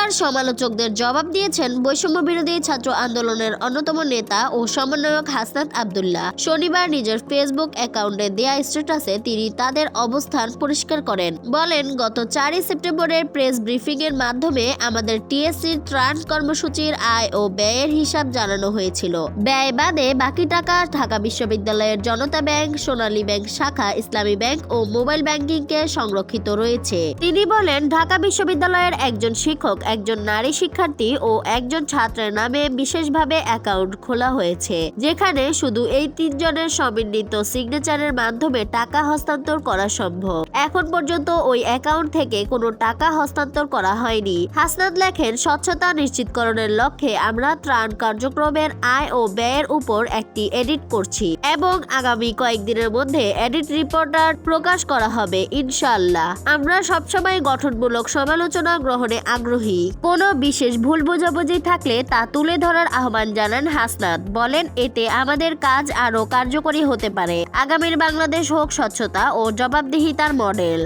এবার সমালোচকদের জবাব দিয়েছেন বৈষম্য বিরোধী ছাত্র আন্দোলনের অন্যতম নেতা ও সমন্বয়ক হাসনাত আব্দুল্লাহ। শনিবার নিজের ফেসবুক অ্যাকাউন্টে দেয়া স্ট্যাটাসে তিনি তাদের অবস্থান পরিষ্কার করেন। বলেন, গত 4 সেপ্টেম্বরের প্রেস ব্রিফিং এর মাধ্যমে আমাদের টিএসসির ত্রাণ কর্মসূচির আয় ও ব্যয়ের হিসাব জানানো হয়েছিল। ব্যয় বাদে বাকি টাকা ঢাকা বিশ্ববিদ্যালয়ের জনতা ব্যাংক, সোনালী ব্যাংক শাখা, ইসলামী ব্যাংক ও মোবাইল ব্যাংকিংকে সংরক্ষিত রয়েছে। তিনি বলেন, ঢাকা বিশ্ববিদ্যালয়ের একজন শিক্ষক, একজন নারী শিক্ষার্থী ও একজন ছাত্রের নামে বিশেষভাবে অ্যাকাউন্ট খোলা হয়েছে, যেখানে শুধু এই 3 জনের সমন্বিত সিগনেচারের মাধ্যমে টাকা হস্তান্তর করা সম্ভব। এখন পর্যন্ত ওই অ্যাকাউন্ট থেকে কোনো টাকা হস্তান্তর করা হয়নি। হাসনাত লেখেন, স্বচ্ছতা নিশ্চিতকরণের লক্ষ্যে আমরা ত্রাণ কার্যক্রমের আয় ও ব্যয়ের উপর একটি এডিট করছি এবং আগামী কয়েকদিনের মধ্যে এডিট রিপোর্টার প্রকাশ করা হবে ইনশাআল্লাহ। আমরা সবসময় গঠনমূলক সমালোচনা গ্রহণে আগ্রহী। কোনো বিশেষ ভুল বোঝাবুঝি থাকলে তা তুলে ধরার আহ্বান জানান হাসনাত। বলেন, এতে আমাদের কাজ আরও কার্যকরী হতে পারে। আগামীর বাংলাদেশ হোক স্বচ্ছতা ও জবাবদিহিতার মডেল।